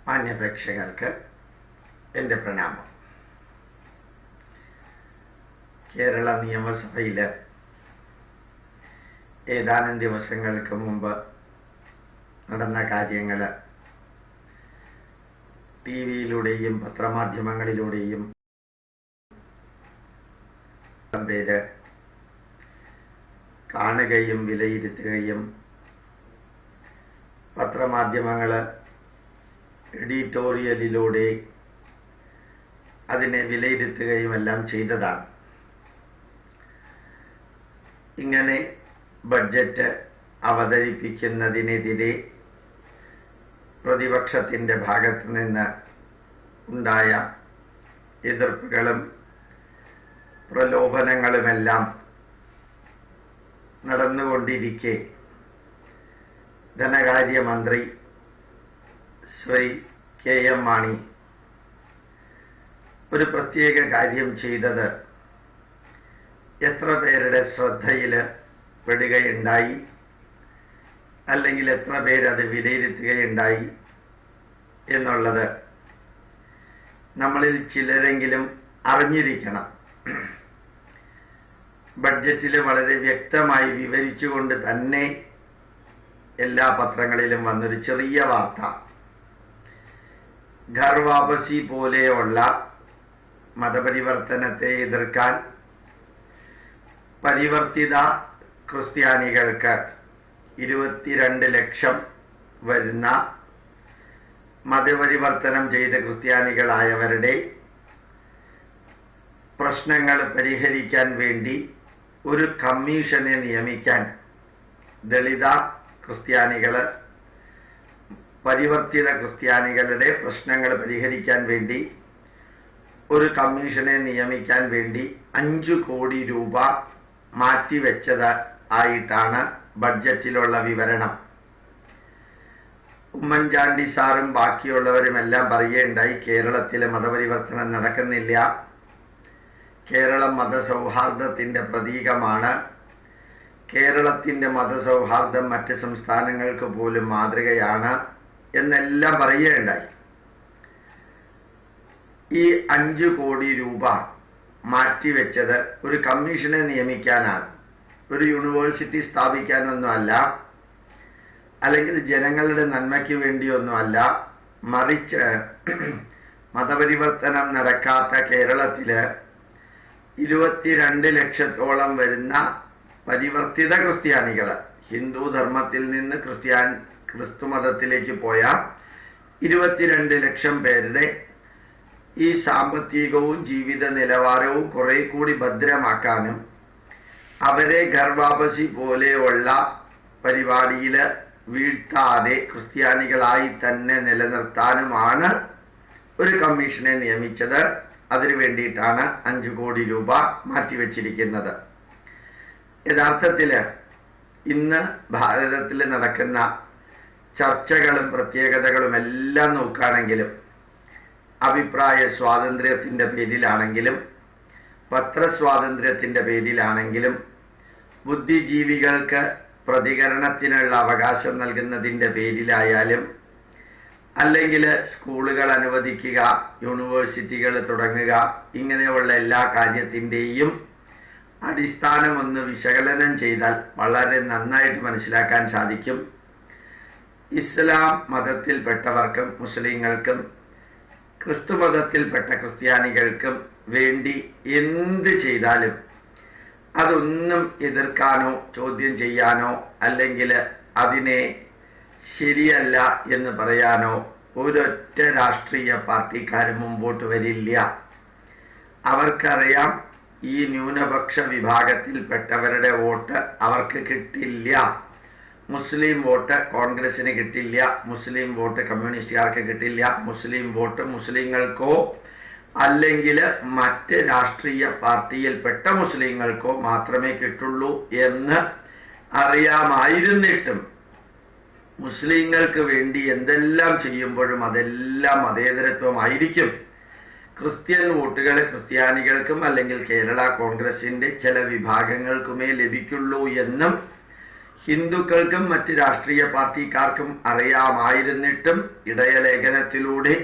മാന്യപ്രേക്ഷകർക്ക് എൻ്റെ പ്രണാമം. കേരള നിയമസഭയിൽ ഏതാനും ദിവസങ്ങൾക്ക് മുമ്പ് നടന്ന കാര്യങ്ങൾ ടി വിയിലൂടെയും പത്രമാധ്യമങ്ങളിലൂടെയും പേര് കാണുകയും വിലയിരുത്തുകയും പത്രമാധ്യമങ്ങൾ എഡിറ്റോറിയലിലൂടെ അതിനെ വിലയിരുത്തുകയുമെല്ലാം ചെയ്തതാണ്. ഇങ്ങനെ ബഡ്ജറ്റ് അവതരിപ്പിക്കുന്നതിനെതിരെ പ്രതിപക്ഷത്തിൻ്റെ ഭാഗത്തു നിന്ന് ഉണ്ടായ എതിർപ്പുകളും പ്രലോഭനങ്ങളുമെല്ലാം നടന്നുകൊണ്ടിരിക്കെ ധനകാര്യമന്ത്രി ശ്രീ കെ.എം. മാണി ഒരു പ്രത്യേക കാര്യം ചെയ്തത് എത്ര പേരുടെ ശ്രദ്ധയിൽ പെടുകയുണ്ടായി, അല്ലെങ്കിൽ എത്ര പേരത് വിലയിരുത്തുകയുണ്ടായി എന്നുള്ളത് നമ്മളിൽ ചിലരെങ്കിലും അറിഞ്ഞിരിക്കണം. ബഡ്ജറ്റിൽ വളരെ വ്യക്തമായി വിവരിച്ചുകൊണ്ട് തന്നെ എല്ലാ പത്രങ്ങളിലും വന്നൊരു ചെറിയ വാർത്ത, ഘർ വാപസി പോലെയുള്ള മതപരിവർത്തനത്തെ എതിർക്കാൻ പരിവർത്തിത ക്രിസ്ത്യാനികൾക്ക് 22 ലക്ഷം വരുന്ന മതപരിവർത്തനം ചെയ്ത ക്രിസ്ത്യാനികളായവരുടെ പ്രശ്നങ്ങൾ പരിഹരിക്കാൻ വേണ്ടി ഒരു കമ്മീഷനെ നിയമിക്കാൻ, ദളിത ക്രിസ്ത്യാനികൾ പരിവർത്തിത ക്രിസ്ത്യാനികളുടെ പ്രശ്നങ്ങൾ പരിഹരിക്കാൻ വേണ്ടി ഒരു കമ്മീഷനെ നിയമിക്കാൻ വേണ്ടി 5 കോടി രൂപ മാറ്റിവെച്ചത് ആയിട്ടാണ് ബഡ്ജറ്റിലുള്ള വിവരണം. ഉമ്മൻചാണ്ടി സാറും ബാക്കിയുള്ളവരുമെല്ലാം പറയുകയുണ്ടായി, കേരളത്തിലെ മതപരിവർത്തനം നടക്കുന്നില്ല, കേരളം മതസൗഹാർദ്ദത്തിൻ്റെ പ്രതീകമാണ്, കേരളത്തിൻ്റെ മതസൗഹാർദ്ദം മറ്റ് സംസ്ഥാനങ്ങൾക്ക് പോലും മാതൃകയാണ് എന്നെല്ലാം പറയുകയുണ്ടായി. ഈ 5 കോടി രൂപ മാറ്റിവെച്ചത് ഒരു കമ്മീഷനെ നിയമിക്കാനാണ്, ഒരു യൂണിവേഴ്സിറ്റി സ്ഥാപിക്കാനൊന്നുമല്ല, അല്ലെങ്കിൽ ജനങ്ങളുടെ നന്മയ്ക്ക് വേണ്ടിയൊന്നുമല്ല. മറിച്ച് മതപരിവർത്തനം നടക്കാത്ത കേരളത്തില് 22 ലക്ഷത്തോളം വരുന്ന പരിവർത്തിത ക്രിസ്ത്യാനികൾ, ഹിന്ദു ധർമ്മത്തിൽ നിന്ന് ക്രിസ്തു മതത്തിലേക്ക് പോയ 22 ലക്ഷം പേരുടെ ഈ സാമ്പത്തികവും ജീവിത നിലവാരവും കുറെ കൂടി ഭദ്രമാക്കാനും അവരെ ഘർ വാപസി പോലെയുള്ള പരിപാടിയിൽ വീഴ്ത്താതെ ക്രിസ്ത്യാനികളായി തന്നെ നിലനിർത്താനുമാണ് ഒരു കമ്മീഷനെ നിയമിച്ചത്. അതിനു വേണ്ടിയിട്ടാണ് 5 കോടി രൂപ മാറ്റിവെച്ചിരിക്കുന്നത്. യഥാർത്ഥത്തിൽ ഇന്ന് ഭാരതത്തിൽ നടക്കുന്ന ചർച്ചകളും പ്രത്യേകതകളും എല്ലാം നോക്കുകയാണെങ്കിലും, അഭിപ്രായ സ്വാതന്ത്ര്യത്തിൻ്റെ പേരിലാണെങ്കിലും പത്രസ്വാതന്ത്ര്യത്തിൻ്റെ പേരിലാണെങ്കിലും ബുദ്ധിജീവികൾക്ക് പ്രതികരണത്തിനുള്ള അവകാശം നൽകുന്നതിൻ്റെ പേരിലായാലും, അല്ലെങ്കിൽ സ്കൂളുകൾ അനുവദിക്കുക, യൂണിവേഴ്സിറ്റികൾ തുടങ്ങുക, ഇങ്ങനെയുള്ള എല്ലാ കാര്യത്തിൻ്റെയും അടിസ്ഥാനമൊന്ന് വിശകലനം ചെയ്താൽ വളരെ നന്നായിട്ട് മനസ്സിലാക്കാൻ സാധിക്കും. ഇസ്ലാം മതത്തിൽപ്പെട്ടവർക്കും മുസ്ലിങ്ങൾക്കും ക്രിസ്തു മതത്തിൽപ്പെട്ട ക്രിസ്ത്യാനികൾക്കും വേണ്ടി എന്ത് ചെയ്താലും അതൊന്നും എതിർക്കാനോ ചോദ്യം ചെയ്യാനോ അല്ലെങ്കിൽ അതിനെ ശരിയല്ല എന്ന് പറയാനോ ഒരൊറ്റ രാഷ്ട്രീയ പാർട്ടിക്കാരും മുമ്പോട്ട് വരില്ല. അവർക്കറിയാം, ഈ ന്യൂനപക്ഷ വിഭാഗത്തിൽപ്പെട്ടവരുടെ വോട്ട് അവർക്ക് കിട്ടില്ല. മുസ്ലിം വോട്ട് കോൺഗ്രസിന് കിട്ടില്ല, മുസ്ലിം വോട്ട് കമ്മ്യൂണിസ്റ്റുകാർക്ക് കിട്ടില്ല, മുസ്ലിം വോട്ട് മുസ്ലിങ്ങൾക്കോ അല്ലെങ്കിൽ മറ്റ് രാഷ്ട്രീയ പാർട്ടിയിൽപ്പെട്ട മുസ്ലിങ്ങൾക്കോ മാത്രമേ കിട്ടുള്ളൂ എന്ന് അറിയാമായിരുന്നിട്ടും മുസ്ലിങ്ങൾക്ക് വേണ്ടി എന്തെല്ലാം ചെയ്യുമ്പോഴും അതെല്ലാം മതേതരത്വമായിരിക്കും. ക്രിസ്ത്യൻ വോട്ടുകൾ ക്രിസ്ത്യാനികൾക്കും അല്ലെങ്കിൽ കേരള കോൺഗ്രസിന്റെ ചില വിഭാഗങ്ങൾക്കുമേ ലഭിക്കുള്ളൂ എന്നും ഹിന്ദുക്കൾക്കും മറ്റ് രാഷ്ട്രീയ പാർട്ടിക്കാർക്കും അറിയാമായിരുന്നിട്ടും ഇടയലേഖനത്തിലൂടെ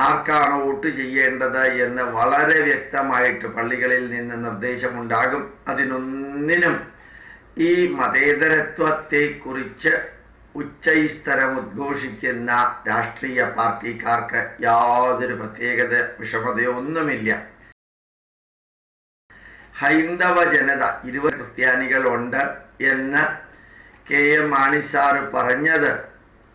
ആർക്കാണ് വോട്ട് ചെയ്യേണ്ടത് എന്ന് വളരെ വ്യക്തമായിട്ട് പള്ളികളിൽ നിന്ന് നിർദ്ദേശമുണ്ടാകും. അതിനൊന്നിനും ഈ മതേതരത്വത്തെക്കുറിച്ച് ഉച്ചൈസ്തരം ഉദ്ഘോഷിക്കുന്ന രാഷ്ട്രീയ പാർട്ടിക്കാർക്ക് യാതൊരു പ്രത്യേകത വിഷമതയോ ഒന്നുമില്ല. ഹൈന്ദവ ജനത 20 ക്രിസ്ത്യാനികളുണ്ട് എന്ന് KM മാണി സാർ പറഞ്ഞത്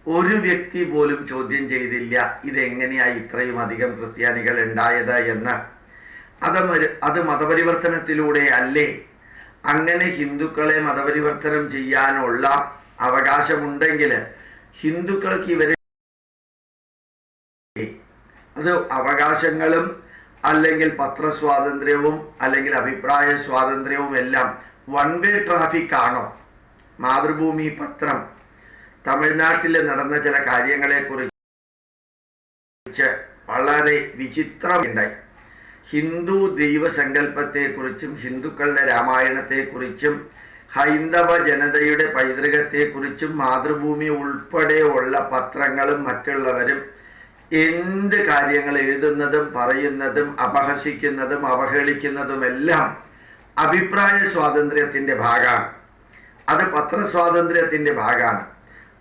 ഒരു വ്യക്തി പോലും ചോദ്യം ചെയ്തില്ല. ഇതെങ്ങനെയാ ഇത്രയും അധികം ക്രിസ്ത്യാനികൾ ഉണ്ടായത് എന്ന്. അത് മതപരിവർത്തനത്തിലൂടെ അല്ലേ? അങ്ങനെ ഹിന്ദുക്കളെ മതപരിവർത്തനം ചെയ്യാനുള്ള അവകാശമുണ്ടെങ്കിൽ ഹിന്ദുക്കൾക്ക് ഇവരെ അത് അവകാശങ്ങളും അല്ലെങ്കിൽ പത്രസ്വാതന്ത്ര്യവും അല്ലെങ്കിൽ അഭിപ്രായ സ്വാതന്ത്ര്യവും എല്ലാം വൺ വേ ട്രാഫിക് ആണോ? മാതൃഭൂമി പത്രം തമിഴ്നാട്ടിൽ നടന്ന ചില കാര്യങ്ങളെക്കുറിച്ച് വളരെ വിചിത്രമുണ്ടായി. ഹിന്ദു ദൈവസങ്കല്പത്തെക്കുറിച്ചും ഹിന്ദുക്കളുടെ രാമായണത്തെക്കുറിച്ചും ഹൈന്ദവ ജനതയുടെ പൈതൃകത്തെക്കുറിച്ചും മാതൃഭൂമി ഉൾപ്പെടെയുള്ള പത്രങ്ങളും മറ്റുള്ളവരും എന്ത് കാര്യങ്ങൾ എഴുതുന്നതും പറയുന്നതും അപഹസിക്കുന്നതും അവഹേളിക്കുന്നതുമെല്ലാം അഭിപ്രായ സ്വാതന്ത്ര്യത്തിന്റെ ഭാഗമാണ്. അത് പത്രസ്വാതന്ത്ര്യത്തിന്റെ ഭാഗമാണ്.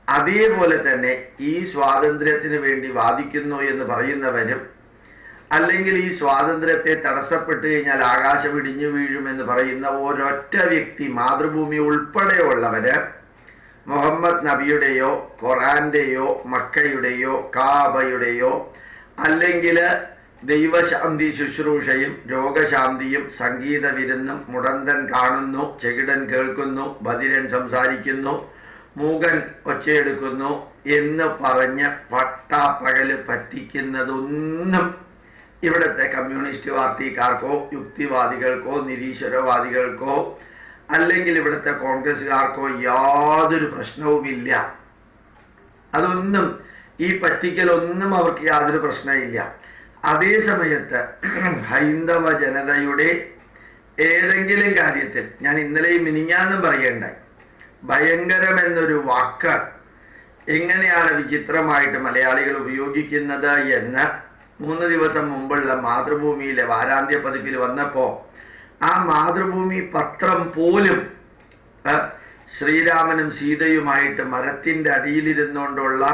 അതേപോലെ തന്നെ ഈ സ്വാതന്ത്ര്യത്തിന് വേണ്ടി വാദിക്കുന്നു എന്ന് പറയുന്നവരും അല്ലെങ്കിൽ ഈ സ്വാതന്ത്ര്യത്തെ തടസ്സപ്പെട്ടു കഴിഞ്ഞാൽ ആകാശം ഇടിഞ്ഞു വീഴുമെന്ന് പറയുന്ന ഒരൊറ്റ വ്യക്തി, മാതൃഭൂമി ഉൾപ്പെടെയുള്ളവര് മുഹമ്മദ് നബിയുടെയോ ഖുർആന്റെയോ മക്കയുടെയോ കാബയുടെയോ അല്ലെങ്കിൽ ദൈവശാന്തി ശുശ്രൂഷയും രോഗശാന്തിയും സംഗീത വിരുന്നും മുടന്തൻ കാണുന്നു, ചെകിടൻ കേൾക്കുന്നു, ബധിരൻ സംസാരിക്കുന്നു, മൂകൻ ഒച്ചയെടുക്കുന്നു എന്ന് പറഞ്ഞ് പട്ടാപ്പകല് പറ്റിക്കുന്നതൊന്നും ഇവിടുത്തെ കമ്മ്യൂണിസ്റ്റ് പാർട്ടിക്കാർക്കോ യുക്തിവാദികൾക്കോ നിരീശ്വരവാദികൾക്കോ അല്ലെങ്കിൽ ഇവിടുത്തെ കോൺഗ്രസ്സുകാർക്കോ യാതൊരു പ്രശ്നവുമില്ല. അതൊന്നും ഈ പറ്റിക്കലൊന്നും അവർക്ക് യാതൊരു പ്രശ്നമില്ല. അതേ സമയത്ത് ഹൈന്ദവ ജനതയുടെ ഏതെങ്കിലും കാര്യത്തിൽ, ഞാൻ ഇന്നലെയും മിനിഞ്ഞാന്നും പറയണ്ടായി, ഭയങ്കരം എന്നൊരു വാക്ക് എങ്ങനെയാണ് വിചിത്രമായിട്ട് മലയാളികൾ ഉപയോഗിക്കുന്നത് എന്ന് 3 ദിവസം മുമ്പുള്ള മാതൃഭൂമിയിലെ വാരാന്ത്യ പതിപ്പിൽ വന്നപ്പോ ആ മാതൃഭൂമി പത്രം പോലും ശ്രീരാമനും സീതയുമായിട്ട് മരത്തിന്റെ അടിയിലിരുന്നുകൊണ്ടുള്ള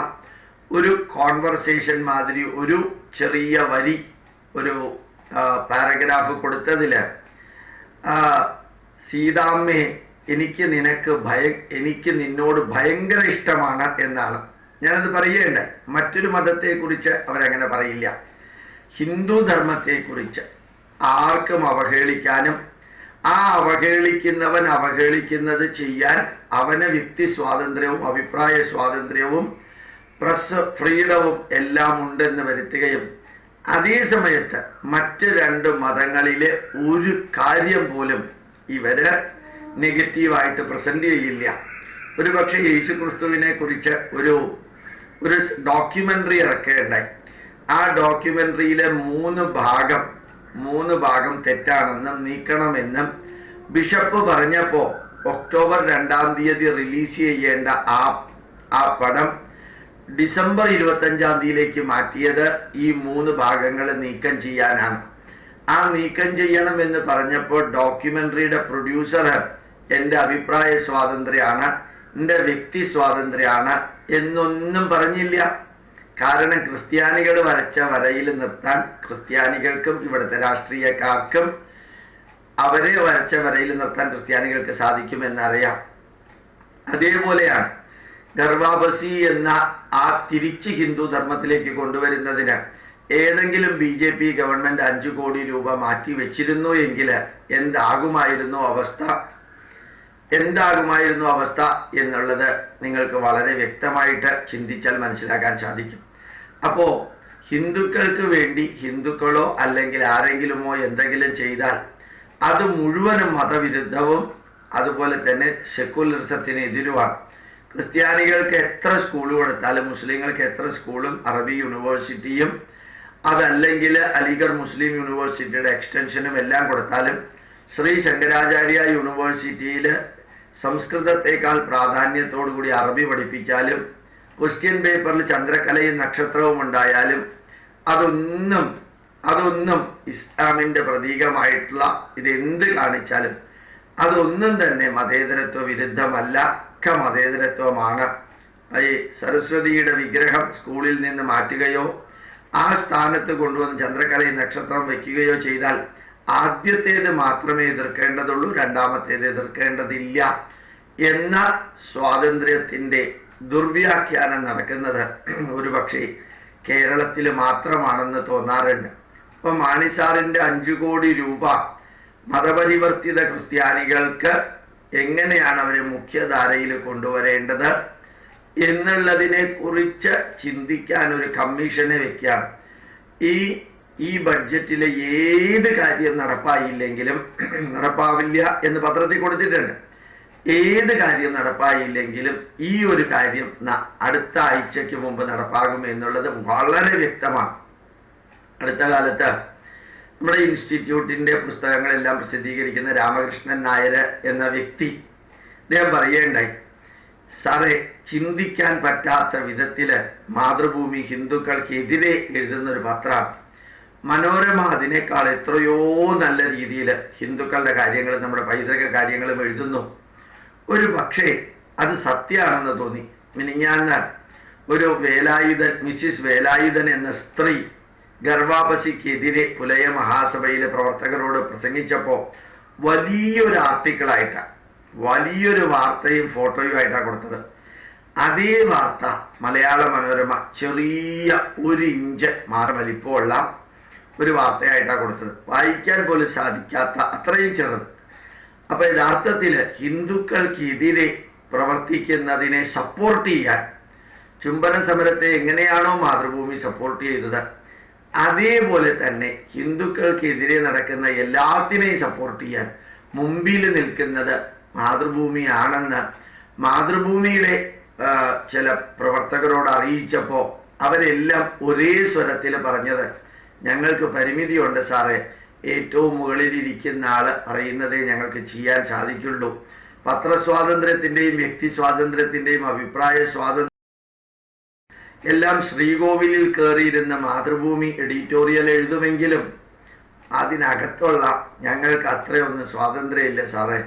ഒരു കോൺവെർസേഷൻ മാതിരി ഒരു ചെറിയ വരി, ഒരു പാരഗ്രാഫ് കൊടുത്തതില് സീതാമ്മേ എനിക്ക് നിന്നോട് ഭയങ്കര ഇഷ്ടമാണ് എന്നാണ്. ഞാനത് പറയേണ്ടേ. മറ്റൊരു മതത്തെക്കുറിച്ച് അവരങ്ങനെ പറയില്ല. ഹിന്ദു ധർമ്മത്തെക്കുറിച്ച് ആർക്കും അവഹേളിക്കാനും ആ അവഹേളിക്കുന്നവൻ അവഹേളിക്കുന്നത് ചെയ്യാൻ അവന് വ്യക്തി സ്വാതന്ത്ര്യവും അഭിപ്രായ സ്വാതന്ത്ര്യവും പ്രസ് ഫ്രീഡവും എല്ലാം ഉണ്ടെന്ന് വരുത്തുകയും അതേ സമയത്ത് മറ്റ് 2 മതങ്ങളിലെ ഒരു കാര്യം പോലും ഇവര് നെഗറ്റീവായിട്ട് പ്രസന്റ് ചെയ്യില്ല. ഒരുപക്ഷെ യേശുക്രിസ്തുവിനെ കുറിച്ച് ഒരു ഡോക്യുമെന്ററി ഇറക്കുകയുണ്ടായി. ആ ഡോക്യുമെന്ററിയിലെ 3 ഭാഗം തെറ്റാണെന്നും നീക്കണമെന്നും ബിഷപ്പ് പറഞ്ഞപ്പോ ഒക്ടോബർ 2-ാം തീയതി റിലീസ് ചെയ്യേണ്ട ആ പടം ഡിസംബർ 25-ാം തീയതിയിലേക്ക് മാറ്റിയത് ഈ 3 ഭാഗങ്ങൾ നീക്കം ചെയ്യാനാണ്. ആ നീക്കം ചെയ്യണമെന്ന് പറഞ്ഞപ്പോൾ ഡോക്യുമെന്ററിയുടെ പ്രൊഡ്യൂസർ എന്റെ അഭിപ്രായ സ്വാതന്ത്ര്യമാണ്, എന്റെ വ്യക്തി സ്വാതന്ത്ര്യമാണ് എന്നൊന്നും പറഞ്ഞില്ല. കാരണം ക്രിസ്ത്യാനികൾ വരച്ച വരയിൽ നിർത്താൻ ക്രിസ്ത്യാനികൾക്കും ഇവിടുത്തെ രാഷ്ട്രീയക്കാർക്കും അവരെ വരച്ച വരയിൽ നിർത്താൻ ക്രിസ്ത്യാനികൾക്ക് സാധിക്കുമെന്നറിയാം. അതേപോലെയാണ് ഗർഭാബസി എന്ന ആ തിരിച്ച് ഹിന്ദു ധർമ്മത്തിലേക്ക് കൊണ്ടുവരുന്നതിന് ഏതെങ്കിലും BJP ഗവൺമെന്റ് 5 കോടി രൂപ മാറ്റി വെച്ചിരുന്നു എങ്കിൽ എന്താകുമായിരുന്നു അവസ്ഥ എന്നുള്ളത് നിങ്ങൾക്ക് വളരെ വ്യക്തമായിട്ട് ചിന്തിച്ചാൽ മനസ്സിലാക്കാൻ സാധിക്കും. അപ്പോ ഹിന്ദുക്കൾക്ക് വേണ്ടി ഹിന്ദുക്കളോ അല്ലെങ്കിൽ ആരെങ്കിലുമോ എന്തെങ്കിലും ചെയ്താൽ അത് മുഴുവനും മതവിരുദ്ധവും അതുപോലെ തന്നെ സെക്കുലറിസത്തിന് എതിരുമാണ്. ക്രിസ്ത്യാനികൾക്ക് എത്ര സ്കൂൾ കൊടുത്താലും മുസ്ലിങ്ങൾക്ക് എത്ര സ്കൂളും അറബി യൂണിവേഴ്സിറ്റിയും അതല്ലെങ്കിൽ അലിഗഡ് മുസ്ലിം യൂണിവേഴ്സിറ്റിയുടെ എക്സ്റ്റൻഷനും എല്ലാം കൊടുത്താലും ശ്രീ ശങ്കരാചാര്യ യൂണിവേഴ്സിറ്റിയിൽ സംസ്കൃതത്തെക്കാൾ പ്രാധാന്യത്തോടുകൂടി അറബി പഠിപ്പിച്ചാലും ക്വസ്റ്റ്യൻ പേപ്പറിൽ ചന്ദ്രക്കലയും നക്ഷത്രവും ഉണ്ടായാലും അതൊന്നും ഇസ്ലാമിന്റെ പ്രതീകമായിട്ടുള്ള ഇതെന്ത് കാണിച്ചാലും അതൊന്നും തന്നെ മതേതരത്വ വിരുദ്ധമല്ല, മതേതരത്വമാണ്. ഈ സരസ്വതിയുടെ വിഗ്രഹം സ്കൂളിൽ നിന്ന് മാറ്റുകയോ ആ സ്ഥാനത്ത് കൊണ്ടുവന്ന് ചന്ദ്രക്കലയും നക്ഷത്രം വയ്ക്കുകയോ ചെയ്താൽ ആദ്യത്തേത് മാത്രമേ എതിർക്കേണ്ടതുള്ളൂ, രണ്ടാമത്തേത് എതിർക്കേണ്ടതില്ല എന്ന സ്വാതന്ത്ര്യത്തിന്റെ ദുർവ്യാഖ്യാനം നടക്കുന്നത് ഒരുപക്ഷെ കേരളത്തിൽ മാത്രമാണെന്ന് തോന്നാറുണ്ട്. അപ്പൊ മാണിസാറിന്റെ 5 കോടി രൂപ മതപരിവർത്തിത ക്രിസ്ത്യാനികൾക്ക് എങ്ങനെയാണ് അവരെ മുഖ്യധാരയിൽ കൊണ്ടുവരേണ്ടത് എന്നുള്ളതിനെ കുറിച്ച് ചിന്തിക്കാൻ ഒരു കമ്മീഷനെ വെക്കാം. ഈ ബഡ്ജറ്റിലെ ഏത് കാര്യം നടപ്പായില്ലെങ്കിലും, നടപ്പാവില്ല എന്ന് പത്രത്തിൽ കൊടുത്തിട്ടുണ്ട്, ഏത് കാര്യം നടപ്പായില്ലെങ്കിലും ഈ ഒരു കാര്യം അടുത്ത ആഴ്ചയ്ക്ക് മുമ്പ് നടപ്പാകും എന്നുള്ളത് വളരെ വ്യക്തമാണ്. അടുത്ത കാലത്ത് നമ്മുടെ ഇൻസ്റ്റിറ്റ്യൂട്ടിന്റെ പുസ്തകങ്ങളെല്ലാം പ്രസിദ്ധീകരിക്കുന്ന രാമകൃഷ്ണൻ നായർ എന്ന വ്യക്തി അദ്ദേഹം പറയേണ്ടായി, സാറേ, ചിന്തിക്കാൻ പറ്റാത്ത വിധത്തില് മാതൃഭൂമി ഹിന്ദുക്കൾക്കെതിരെ എഴുതുന്നൊരു പത്രം, മനോരമ അതിനേക്കാൾ എത്രയോ നല്ല രീതിയിൽ ഹിന്ദുക്കളുടെ കാര്യങ്ങൾ, നമ്മുടെ പൈതൃക കാര്യങ്ങളും എഴുതുന്നു. ഒരു പക്ഷേ അത് സത്യമാണെന്ന് തോന്നി. മിനിഞ്ഞാന്ന് ഒരു മിസ്സിസ് വേലായുധൻ എന്ന സ്ത്രീ ഗർഭാപസിക്കെതിരെ പുലയ മഹാസഭയിലെ പ്രവർത്തകരോട് പ്രസംഗിച്ചപ്പോൾ വലിയൊരു ആർട്ടിക്കിളായിട്ടാണ്, വലിയൊരു വാർത്തയും ഫോട്ടോയും ആയിട്ടാണ് കൊടുത്തത്. അതേ വാർത്ത മലയാള മനോരമ ചെറിയ 1 ഇഞ്ച് വലിപ്പമുള്ള ഒരു വാർത്തയായിട്ടാണ് കൊടുത്തത്. വായിക്കാൻ പോലും സാധിക്കാത്ത അത്രയും ചെറുത്. അപ്പൊ യഥാർത്ഥത്തിൽ ഹിന്ദുക്കൾക്കെതിരെ പ്രവർത്തിക്കുന്നതിനെ സപ്പോർട്ട് ചെയ്യാൻ, ചുംബന സമരത്തെ എങ്ങനെയാണോ മാതൃഭൂമി സപ്പോർട്ട് ചെയ്തത്, അതേപോലെ തന്നെ ഹിന്ദുക്കൾക്കെതിരെ നടക്കുന്ന എല്ലാത്തിനെയും സപ്പോർട്ട് ചെയ്യാൻ മുമ്പിൽ നിൽക്കുന്നത് മാതൃഭൂമിയാണെന്ന് മാതൃഭൂമിയുടെ ചില പ്രവർത്തകരോട് അറിയിച്ചപ്പോൾ അവരെല്ലാം ഒരേ സ്വരത്തിൽ പറഞ്ഞത്, ഞങ്ങൾക്ക് പരിമിതിയുണ്ട് സാറേ, ഏറ്റവും മുകളിലിരിക്കുന്ന ആള് പറയുന്നതേ ഞങ്ങൾക്ക് ചെയ്യാൻ സാധിക്കുള്ളൂ. പത്രസ്വാതന്ത്ര്യത്തിന്റെയും വ്യക്തി സ്വാതന്ത്ര്യത്തിന്റെയും അഭിപ്രായ സ്വാതന്ത്ര്യം എല്ലാം ശ്രീകോവിലിൽ കയറിയിരുന്ന മാതൃഭൂമി എഡിറ്റോറിയൽ എഴുതുമെങ്കിലും അതിനകത്തുള്ള ഞങ്ങൾക്ക് അത്രയൊന്നും സ്വാതന്ത്ര്യമില്ല സാറേ,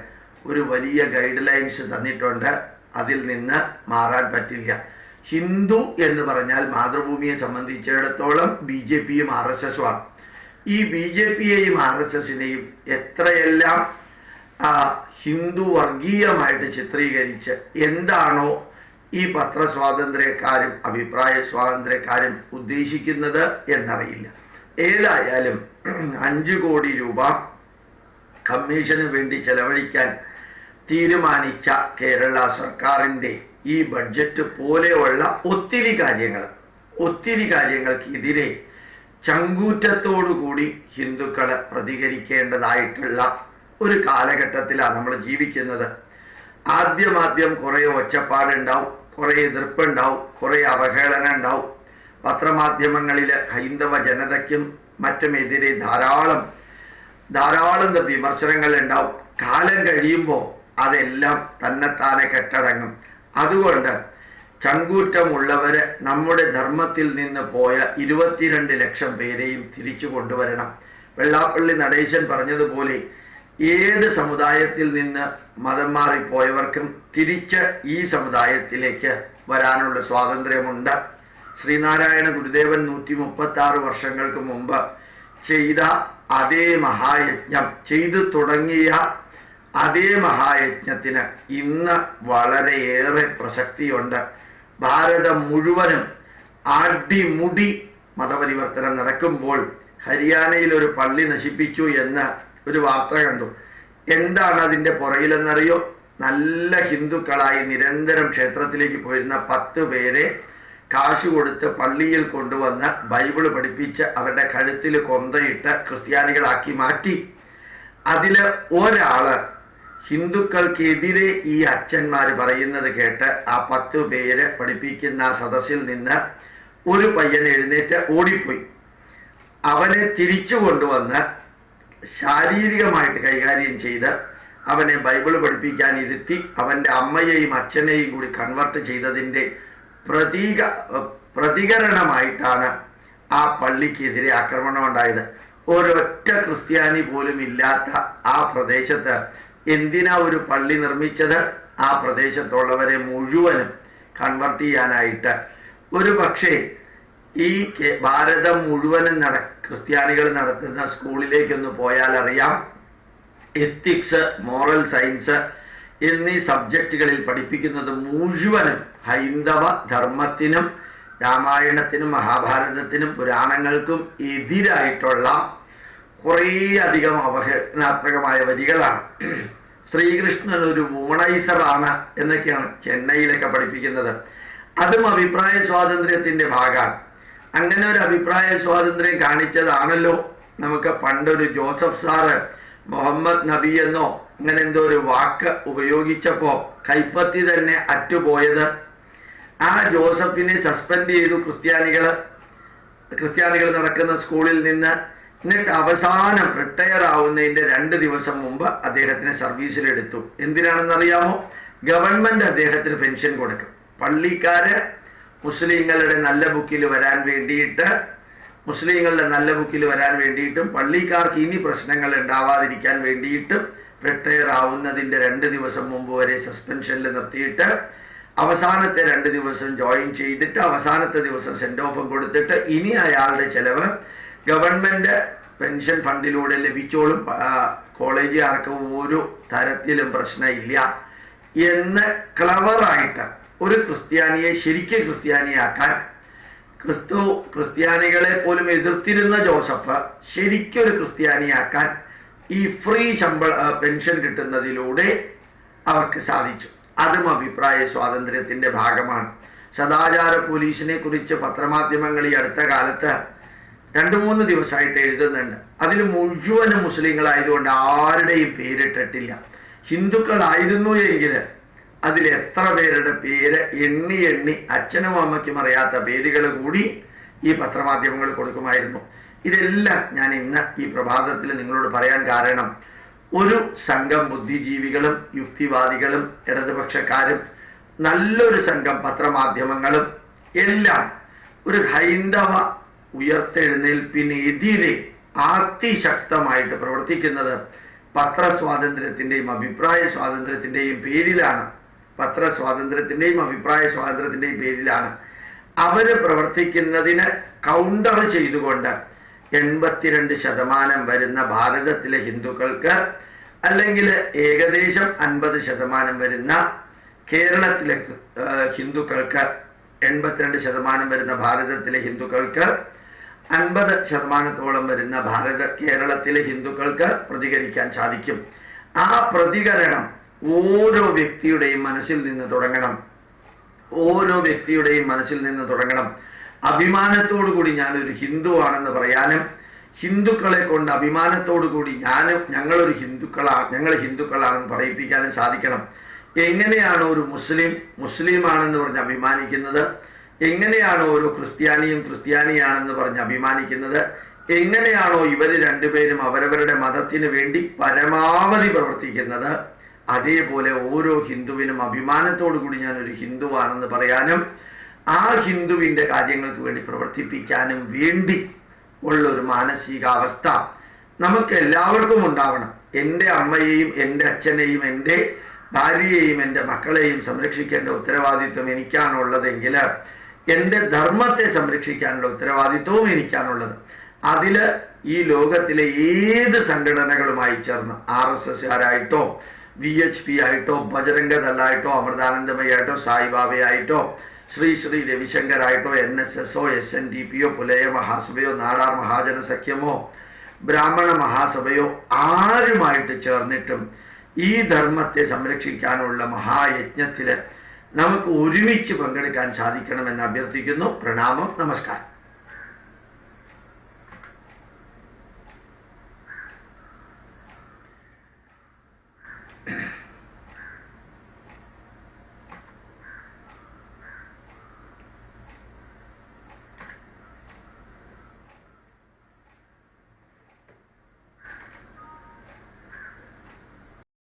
ഒരു വലിയ ഗൈഡ് ലൈൻസ് തന്നിട്ടുണ്ട്, അതിൽ നിന്ന് മാറാൻ പറ്റില്ല. ഹിന്ദു എന്ന് പറഞ്ഞാൽ മാതൃഭൂമിയെ സംബന്ധിച്ചിടത്തോളം BJPയും RSSുമാണ്. ഈ BJPയെയും RSSനെയും എത്രയെല്ലാം ഹിന്ദു വർഗീയമായിട്ട് ചിത്രീകരിച്ച് എന്താണോ ഈ പത്രസ്വാതന്ത്ര്യക്കാരും അഭിപ്രായ സ്വാതന്ത്ര്യക്കാരും ഉദ്ദേശിക്കുന്നത് എന്നറിയില്ല. ഏതായാലും 5 കോടി രൂപ കമ്മീഷന് വേണ്ടി ചെലവഴിക്കാൻ തീരുമാനിച്ച കേരള സർക്കാരിന്റെ ഈ ബഡ്ജറ്റ് പോലെയുള്ള ഒത്തിരി കാര്യങ്ങൾക്കെതിരെ ചങ്കൂറ്റത്തോടുകൂടി ഹിന്ദുക്കൾ പ്രതികരിക്കേണ്ടതായിട്ടുള്ള ഒരു കാലഘട്ടത്തിലാണ് നമ്മൾ ജീവിക്കുന്നത്. ആദ്യം കുറെ ഒച്ചപ്പാടുണ്ടാവും, കുറെ എതിർപ്പുണ്ടാവും, കുറെ അവഹേളന ഉണ്ടാവും. പത്രമാധ്യമങ്ങളിൽ ഹൈന്ദവ ജനതയ്ക്കും മറ്റുമെതിരെ ധാരാളം വിമർശനങ്ങൾ ഉണ്ടാവും. കാലം കഴിയുമ്പോൾ അതെല്ലാം തന്നെത്താനെ കെട്ടടങ്ങും. അതുകൊണ്ട് ചങ്കൂറ്റമുള്ളവര് നമ്മുടെ ധർമ്മത്തിൽ നിന്ന് പോയ 22 ലക്ഷം പേരെയും തിരിച്ചു കൊണ്ടുവരണം. വെള്ളാപ്പള്ളി നടേശൻ പറഞ്ഞതുപോലെ ഏത് സമുദായത്തിൽ നിന്ന് മതം മാറിപ്പോയവർക്കും തിരിച്ച് ഈ സമുദായത്തിലേക്ക് വരാനുള്ള സ്വാതന്ത്ര്യമുണ്ട്. ശ്രീനാരായണ ഗുരുദേവൻ 136 വർഷങ്ങൾക്ക് മുമ്പ് ചെയ്ത അതേ മഹായജ്ഞം, ചെയ്തു തുടങ്ങിയ അതേ മഹായജ്ഞത്തിന് ഇന്ന് വളരെയേറെ പ്രസക്തിയുണ്ട്. ഭാരതം മുഴുവനും അടിമുടി മതപരിവർത്തനം നടക്കുമ്പോൾ ഹരിയാനയിൽ ഒരു പള്ളി നശിപ്പിച്ചു എന്ന് ഒരു വാർത്ത കണ്ടു. എന്താണ് അതിൻ്റെ പുറകിലെന്നറിയോ? നല്ല ഹിന്ദുക്കളായി നിരന്തരം ക്ഷേത്രത്തിലേക്ക് പോയിരുന്ന 10 പേരെ കാശ് കൊടുത്ത് പള്ളിയിൽ കൊണ്ടുവന്ന് ബൈബിള് പഠിപ്പിച്ച് അവരുടെ കഴുത്തിൽ കൊന്തയിട്ട് ക്രിസ്ത്യാനികളാക്കി മാറ്റി. അതിൽ ഒരാള് ഹിന്ദുക്കൾക്കെതിരെ ഈ അച്ഛന്മാർ പറയുന്നത് കേട്ട് ആ 10 പേര് പഠിപ്പിക്കുന്ന സദസ്സിൽ നിന്ന് ഒരു പയ്യൻ എഴുന്നേറ്റ് ഓടിപ്പോയി. അവനെ തിരിച്ചു കൊണ്ടുവന്ന് ശാരീരികമായിട്ട് കൈകാര്യം ചെയ്ത് അവനെ ബൈബിൾ പഠിപ്പിക്കാൻ ഇരുത്തി അവൻ്റെ അമ്മയെയും അച്ഛനെയും കൂടി കൺവെർട്ട് ചെയ്തതിൻ്റെ പ്രതികരണമായിട്ടാണ് ആ പള്ളിക്കെതിരെ ആക്രമണം ഉണ്ടായത്. ഒരൊറ്റ ക്രിസ്ത്യാനി പോലും ഇല്ലാത്ത ആ പ്രദേശത്ത് എന്തിനാ ഒരു പള്ളി നിർമ്മിച്ചത്? ആ പ്രദേശത്തുള്ളവരെ മുഴുവനും കൺവെർട്ട് ചെയ്യാനായിട്ട്. ഒരു പക്ഷേ ഈ ഭാരതം മുഴുവനും ക്രിസ്ത്യാനികൾ നടത്തുന്ന സ്കൂളിലേക്കൊന്ന് പോയാൽ അറിയാം, എത്തിക്സ്, മോറൽ സയൻസ് എന്നീ സബ്ജക്റ്റുകളിൽ പഠിപ്പിക്കുന്നത് മുഴുവനും ഹൈന്ദവ ധർമ്മത്തിനും രാമായണത്തിനും മഹാഭാരതത്തിനും പുരാണങ്ങൾക്കും എതിരായിട്ടുള്ള കുറേയധികം അവഹേളനാത്മകമായ വരികളാണ്. ശ്രീകൃഷ്ണൻ ഒരു വുമണൈസറാണ് എന്നൊക്കെയാണ് ചെന്നൈയിലൊക്കെ പഠിപ്പിക്കുന്നത്. അതും അഭിപ്രായ സ്വാതന്ത്ര്യത്തിന്റെ ഭാഗമാണ്. അങ്ങനെ ഒരു അഭിപ്രായ സ്വാതന്ത്ര്യം കാണിച്ചതാണല്ലോ നമുക്ക് പണ്ടൊരു ജോസഫ് സാറ് മുഹമ്മദ് നബി എന്നോ അങ്ങനെ എന്തോ ഒരു വാക്ക് ഉപയോഗിച്ചപ്പോ കൈപ്പത്തി തന്നെ അറ്റുപോയത്. ആ ജോസഫിനെ സസ്പെൻഡ് ചെയ്തു ക്രിസ്ത്യാനികൾ നടക്കുന്ന സ്കൂളിൽ നിന്ന്. എന്നിട്ട് അവസാനം റിട്ടയർ ആവുന്നതിന്റെ 2 ദിവസം മുമ്പ് അദ്ദേഹത്തിനെ സർവീസിലെടുത്തു. എന്തിനാണെന്നറിയാമോ? ഗവൺമെന്റ് അദ്ദേഹത്തിന് പെൻഷൻ കൊടുക്കും. പള്ളിക്കാര് മുസ്ലിങ്ങളുടെ നല്ല ബുക്കിൽ വരാൻ വേണ്ടിയിട്ടും പള്ളിക്കാർക്ക് ഇനി പ്രശ്നങ്ങൾ ഉണ്ടാവാതിരിക്കാൻ വേണ്ടിയിട്ടും റിട്ടയർ ആവുന്നതിന്റെ 2 ദിവസം മുമ്പ് വരെ സസ്പെൻഷനിൽ നിർത്തിയിട്ട് അവസാനത്തെ 2 ദിവസം ജോയിൻ ചെയ്തിട്ട് അവസാനത്തെ ദിവസം സെൻഡ് ഓഫും കൊടുത്തിട്ട് ഇനി അയാളുടെ ചെലവ് ഗവൺമെന്റ് പെൻഷൻ ഫണ്ടിലൂടെ ലഭിച്ചോളും, കോളേജുകാർക്ക് ഒരു തരത്തിലും പ്രശ്നമില്ല എന്ന് ക്ലവറായിട്ട് ഒരു ക്രിസ്ത്യാനിയെ ശരിക്കും ക്രിസ്ത്യാനിയാക്കാൻ, ക്രിസ്ത്യാനികളെ പോലും എതിർത്തിരുന്ന ജോസഫ് ശരിക്കൊരു ക്രിസ്ത്യാനിയാക്കാൻ ഈ ഫ്രീ പെൻഷൻ കിട്ടുന്നതിലൂടെ അവർക്ക് സാധിച്ചു. അതും അഭിപ്രായ സ്വാതന്ത്ര്യത്തിന്റെ ഭാഗമാണ്. സദാചാര പോലീസിനെ കുറിച്ച് പത്രമാധ്യമങ്ങൾ ഈ അടുത്ത കാലത്ത് 2-3 ദിവസമായിട്ട് എഴുതുന്നുണ്ട്. അതിൽ മുഴുവനും മുസ്ലിങ്ങളായതുകൊണ്ട് ആരുടെയും പേരിട്ടിട്ടില്ല. ഹിന്ദുക്കളായിരുന്നു എങ്കിൽ അതിൽ എത്ര പേരുടെ പേര് എണ്ണി അച്ഛനും അമ്മയ്ക്കും അറിയാത്ത പേരുകൾ കൂടി ഈ പത്രമാധ്യമങ്ങൾ കൊടുക്കുമായിരുന്നു. ഇതെല്ലാം ഞാൻ ഇന്ന് ഈ പ്രഭാതത്തിൽ നിങ്ങളോട് പറയാൻ കാരണം, ഒരു സംഘം ബുദ്ധിജീവികളും യുക്തിവാദികളും ഇടതുപക്ഷക്കാരും നല്ലൊരു സംഘം പത്രമാധ്യമങ്ങളും എല്ലാം ഒരു ഹൈന്ദവ ഉയർത്തെഴുന്നേൽപ്പിനെതിരെ അതിശക്തമായിട്ട് പ്രവർത്തിക്കുന്നത് പത്രസ്വാതന്ത്ര്യത്തിന്റെയും അഭിപ്രായ സ്വാതന്ത്ര്യത്തിന്റെയും പേരിലാണ്. അവര് പ്രവർത്തിക്കുന്നതിന് കൗണ്ടർ ചെയ്തുകൊണ്ട് 82% വരുന്ന ഭാരതത്തിലെ ഹിന്ദുക്കൾക്ക്, അല്ലെങ്കിൽ ഏകദേശം 50% വരുന്ന കേരളത്തിലെ ഹിന്ദുക്കൾക്ക്, 82% വരുന്ന ഭാരതത്തിലെ ഹിന്ദുക്കൾക്ക്, 50% വരുന്ന കേരളത്തിലെ ഹിന്ദുക്കൾക്ക് പ്രതികരിക്കാൻ സാധിക്കും. ആ പ്രതികരണം ഓരോ വ്യക്തിയുടെയും മനസ്സിൽ നിന്ന് തുടങ്ങണം. അഭിമാനത്തോടുകൂടി ഞാനൊരു ഹിന്ദുവാണെന്ന് പറയാനും, ഹിന്ദുക്കളെ കൊണ്ട് അഭിമാനത്തോടുകൂടി ഞങ്ങൾ ഹിന്ദുക്കളാണെന്ന് പറയിപ്പിക്കാനും സാധിക്കണം. എങ്ങനെയാണ് ഒരു മുസ്ലിമാണെന്ന് പറഞ്ഞ് അഭിമാനിക്കുന്നത്? എങ്ങനെയാണോ ഓരോ ക്രിസ്ത്യാനിയാണെന്ന് പറഞ്ഞ് അഭിമാനിക്കുന്നത്? എങ്ങനെയാണോ ഇവർ രണ്ടുപേരും അവരവരുടെ മതത്തിന് വേണ്ടി പരമാവധി പ്രവർത്തിക്കുന്നത്? അതേപോലെ ഓരോ ഹിന്ദുവിനും അഭിമാനത്തോടു കൂടി ഞാനൊരു ഹിന്ദുവാണെന്ന് പറയാനും ആ ഹിന്ദുവിന്റെ കാര്യങ്ങൾക്ക് വേണ്ടി പ്രവർത്തിപ്പിക്കാനും വേണ്ടി ഉള്ളൊരു മാനസികാവസ്ഥ നമുക്ക് എല്ലാവർക്കും ഉണ്ടാവണം. എൻ്റെ അമ്മയെയും എൻ്റെ അച്ഛനെയും എൻ്റെ ഭാര്യയെയും എൻ്റെ മക്കളെയും സംരക്ഷിക്കേണ്ട ഉത്തരവാദിത്വം എനിക്കാണുള്ളതെങ്കിൽ എൻ്റെ ധർമ്മത്തെ സംരക്ഷിക്കാനുള്ള ഉത്തരവാദിത്വവും എനിക്കാണുള്ളത്. അതിൽ ഈ ലോകത്തിലെ ഏത് സംഘടനകളുമായി ചേർന്ന് RSSകാരായിട്ടോ VHP ആയിട്ടോ ബജരംഗദളായിട്ടോ അമൃതാനന്ദമയായിട്ടോ സായിബാബയായിട്ടോ ശ്രീ രവിശങ്കറായിട്ടോ NSSോ SNDPയോ പുലയ മഹാസഭയോ നാടാർ മഹാജന സഖ്യമോ ബ്രാഹ്മണ മഹാസഭയോ ആരുമായിട്ട് ചേർന്നിട്ടും ഈ ധർമ്മത്തെ സംരക്ഷിക്കാനുള്ള മഹായജ്ഞത്തിൽ നമുക്ക് ഒരുമിച്ച് പങ്കെടുക്കാൻ സാധിക്കണമെന്ന് അഭ്യർത്ഥിക്കുന്നു. പ്രണാമം, നമസ്കാരം.